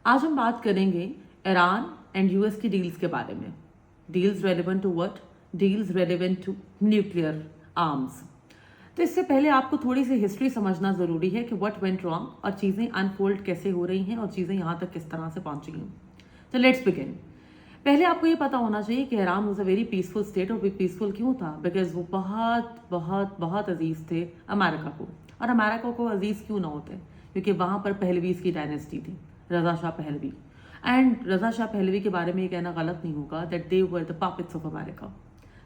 आज हम बात करेंगे ईरान एंड यूएस की डील्स के बारे में। Deals relevant to what? Deals relevant to nuclear arms. तो इससे पहले आपको थोड़ी सी हिस्ट्री समझना ज़रूरी है कि व्हाट वेंट रॉन्ग और चीज़ें अनफोल्ड कैसे हो रही हैं और चीज़ें यहाँ तक किस तरह से पहुँची हैं। तो लेट्स बिगिन। पहले आपको ये पता होना चाहिए कि Iran was a very peaceful state. और पीसफुल क्यों था? बिकॉज वो बहुत बहुत बहुत अजीज़ थे अमेरिका को। और अमेरिका को अजीज़ क्यों ना होते? क्योंकि वहाँ पर पहलवीज़ की डायनेस्टी थी, Reza Shah Pahlavi. And Reza Shah Pahlavi के बारे में ये कहना गलत नहीं होगा that they were the puppets of America.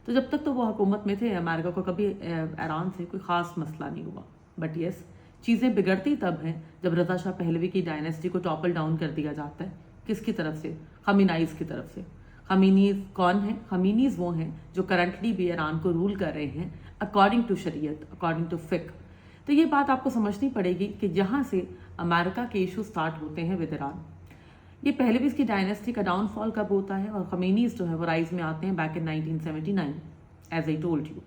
तो जब तक तो वो हुकूमत में थे, अमेरिका को कभी ईरान से कोई ख़ास मसला नहीं हुआ। बट येस, चीज़ें बिगड़ती तब हैं जब रज़ा शाह पहलवी की डायनेस्टी को टॉपल डाउन कर दिया जाता है। किसकी तरफ से? खमीनीज़ की तरफ से। खमीनीज़ कौन है? खमीनीज़ वो हैं जो करंटली भी ईरान को रूल कर रहे हैं अकॉर्डिंग टू शरीयत, अकॉर्डिंग टू फिक। तो ये बात आपको समझनी पड़ेगी कि यहाँ से अमेरिका के इशू स्टार्ट होते हैं विद ईरान। ये पहले भी इसकी डायनेस्टी का डाउनफॉल कब होता है और खमीनीज़ जो है वो राइज में आते हैं back in 1979 as I told you.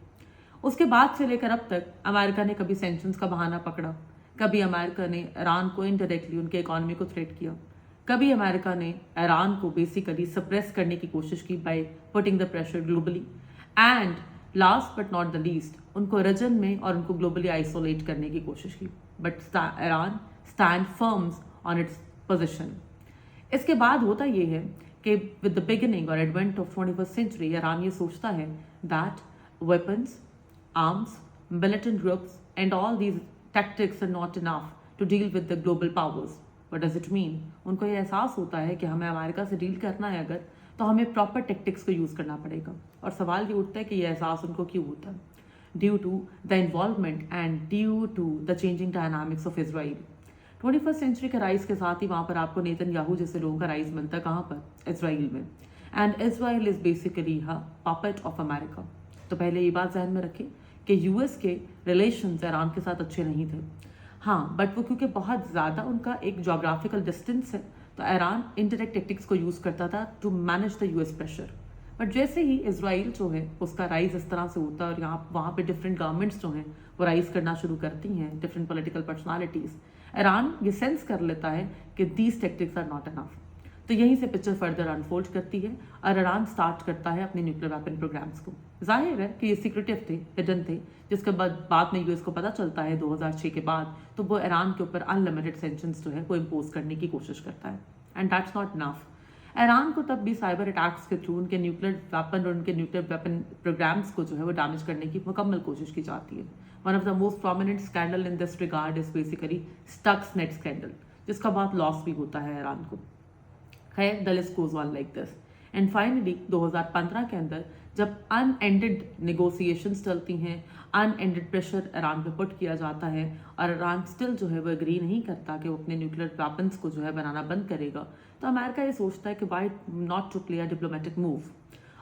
उसके बाद से लेकर अब तक अमेरिका ने कभी सैंक्शंस का बहाना पकड़ा, कभी अमेरिका ने ईरान को इनडायरेक्टली उनके इकॉनमी को थ्रेट किया, कभी अमेरिका ने ईरान को बेसिकली सप्रेस करने की कोशिश की by putting the pressure globally, and last but not the least उनको रीजन में और उनको ग्लोबली आइसोलेट करने की कोशिश की। But Iran stand firms on its position. इसके बाद होता ये है कि विद द बिगिनिंग और advent of 21st century Iran ये सोचता है that weapons, arms, militant groups and all these tactics are not enough to deal with the global powers. What does it mean? उनको ये एहसास होता है कि हमें अमेरिका से डील करना है अगर, तो हमें प्रॉपर टेक्टिक्स को यूज़ करना पड़ेगा। और सवाल ये उठता है कि ये एहसास उनको क्यों होता है? Due to the involvement and due to the changing dynamics of Israel. 21st century के राइज के साथ ही वहाँ पर आपको नेतन्याहू जैसे लोगों का राइज मिलता है। कहाँ पर? इसराइल में। And Israel is basically puppet of America. तो पहले ये बात जहन में रखें कि यूएस के रिलेशंस ईरान के साथ अच्छे नहीं थे। हाँ, बट वो क्योंकि बहुत ज़्यादा उनका एक जोग्राफिकल डिस्टेंस है, तो ईरान इंटरनेट टेक्टिक्स को यूज़ करता था to manage the US pressure. But जैसे ही इसराइल जो है उसका राइज इस तरह से होता है और यहाँ वहाँ पे डिफरेंट गवर्नमेंट्स जो हैं वो राइज करना शुरू करती हैं, डिफरेंट पॉलिटिकल पर्सनालिटीज़, ईरान ये सेंस कर लेता है कि these tactics are not enough. तो यहीं से पिक्चर फर्दर अनफोल्ड करती है और ईरान स्टार्ट करता है अपने न्यूक्लियर वेपन प्रोग्राम्स को। जाहिर है कि ये सीक्रेटिव थे, हिडन थे, जिसके बाद में यूएस को पता चलता है 2006 के बाद, तो वो ईरान के ऊपर अनलिमिटेड सेंक्शंस जो है वो इम्पोज करने की कोशिश करता है। And that's not enough. Iran को तब भी साइबर अटैक्स के थ्रू उनके न्यूक्लियर वेपन और उनके न्यूक्लियर वेपन प्रोग्राम्स को जो है वो डैमेज करने की मुकम्मल कोशिश की जाती है। One of the most prominent scandal in this regard is basically Stuxnet scandal, जिसका बहुत लॉस भी होता है ईरान को। खैर, the list goes on like this. And finally 2015 के अंदर जब अनएंडेड नेगोशिएशंस चलती हैं, अनएंडेड प्रेशर ईरान पे पुट किया जाता है और ईरान स्टिल जो है वो एग्री नहीं करता कि वो अपने न्यूक्लियर वेपन्स को जो है बनाना बंद करेगा, तो अमेरिका ये सोचता है कि why not to play a diplomatic move.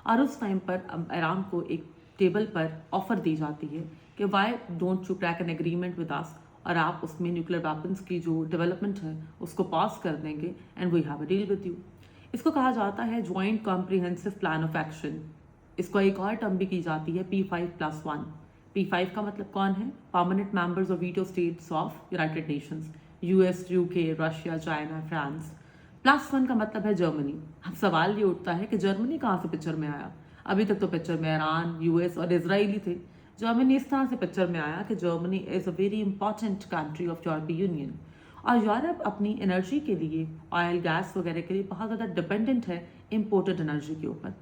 और उस टाइम पर ईरान को एक टेबल पर ऑफर दी जाती है कि why don't you crack an agreement with us, और आप उसमें न्यूक्लियर वेपन्स की जो डेवलपमेंट है उसको पॉज कर देंगे and we have a deal with you. इसको कहा जाता है joint comprehensive plan of action. इसको एक और टर्म भी की जाती है P5+1। P5 का मतलब कौन है? Permanent members of veto states of United Nations, US, UK, Russia, China, France. +1 का मतलब है जर्मनी। अब सवाल ये उठता है कि जर्मनी कहाँ से पिक्चर में आया? अभी तक तो पिक्चर में ईरान, यूएस और इसराइल ही थे। जर्मनी इस तरह से पिक्चर में आया कि Germany is a very important country of यूरोपीय यूनियन, और यूरोप अपनी एनर्जी के लिए, ऑयल गैस वगैरह के लिए बहुत ज़्यादा डिपेंडेंट है इम्पोर्टेड एनर्जी के ऊपर।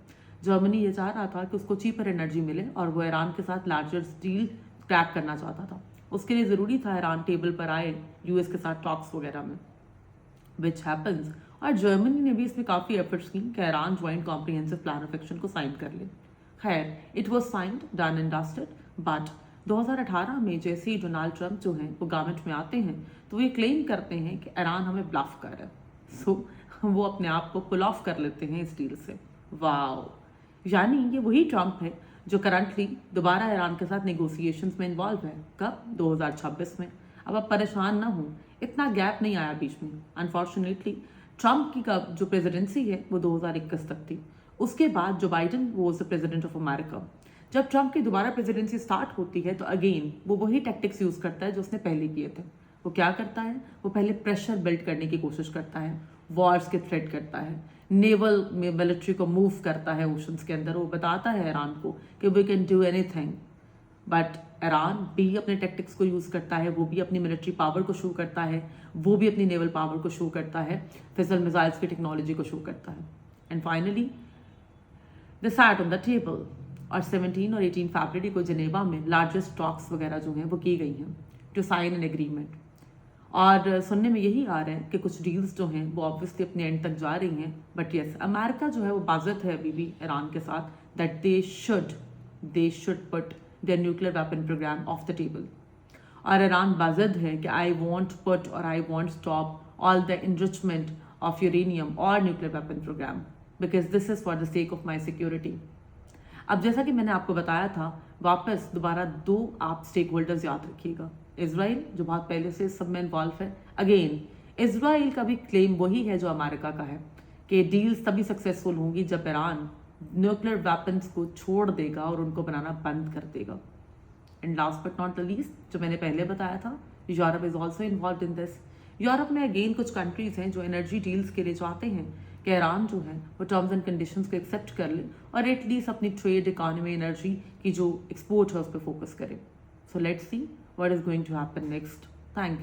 जर्मनी ये चाह रहा था कि उसको चीपर एनर्जी मिले और वो ईरान के साथ लार्जर डील क्रैक करना चाहता था। उसके लिए ज़रूरी था ईरान टेबल पर आए यूएस के साथ टॉक्स वगैरह में, विच हैपन्स। और जर्मनी ने भी इसमें काफ़ी एफर्ट्स की कि Iran joint comprehensive plan of action को साइन कर ले। खैर, it was signed, done and dusted. But 2018 में जैसे ही डोनाल्ड ट्रंप जो हैं वो गवर्नमेंट में आते हैं तो वो ये क्लेम करते हैं कि ईरान हमें ब्लफ कर रहा है। सो वो अपने आप को पुल ऑफ कर लेते हैं इस डील से। वाओ! यानी ये वही ट्रंप है जो करंटली दोबारा ईरान के साथ नेगोशिएशंस में इन्वॉल्व है। कब? 2026 में। अब आप परेशान ना हो, इतना गैप नहीं आया बीच में। अनफॉर्चुनेटली ट्रंप की का जो प्रेसिडेंसी है वो 2021 तक थी। उसके बाद जो Biden was the president of America. जब ट्रंप की दोबारा प्रेसिडेंसी स्टार्ट होती है तो अगेन वो वही टैक्टिक्स यूज़ करता है जो उसने पहले किए थे। वो क्या करता है, वो पहले प्रेशर बिल्ड करने की कोशिश करता है, वॉर्स के थ्रेट करता है, नेवल में मिलिट्री को मूव करता है ओशंस के अंदर। वो बताता है ईरान को कि we can do anything, but Iran भी अपने टैक्टिक्स को यूज़ करता है, वो भी अपनी मिलिट्री पावर को शो करता है, वो भी अपनी नेवल पावर को शो करता है, फिसल मिसाइल्स की टेक्नोलॉजी को शो करता है। And finally they sat on the table, और 17 और 18 फरवरी को जिनेवा में लार्जेस्ट टॉक्स वगैरह जो हैं वो की गई हैं टू साइन एन एग्रीमेंट। और सुनने में यही आ रहा है कि कुछ डील्स जो हैं वो ऑब्वियसली अपने एंड तक जा रही हैं, बट यस अमेरिका जो है वो बाज़त है अभी भी ईरान के साथ that they should put their nuclear weapon program off the table. और ईरान बाज़द है कि आई वॉन्ट पुट और I want stop all the enrichment of uranium और nuclear weapon program because this is for the sake of my security. अब जैसा कि मैंने आपको बताया था, वापस दोबारा दो आप स्टेक होल्डर्स याद रखिएगा। इजराइल जो बहुत पहले से इस सब में इन्वॉल्व है, अगेन इजराइल का भी क्लेम वही है जो अमेरिका का है कि डील्स तभी सक्सेसफुल होंगी जब ईरान न्यूक्लियर वेपन्स को छोड़ देगा और उनको बनाना बंद कर देगा। And last but not the least, जो मैंने पहले बताया था, Europe is also involve in this. Europe में अगेन कुछ कंट्रीज हैं जो एनर्जी डील्स के लिए चाहते हैं कि ईरान जो है वो टर्म्स एंड कंडीशंस को एक्सेप्ट कर ले और एटलीस्ट अपनी ट्रेड, इकोनॉमी, एनर्जी की जो एक्सपोर्ट है उस पर फोकस करे। So let's see what is going to happen next. Thank you.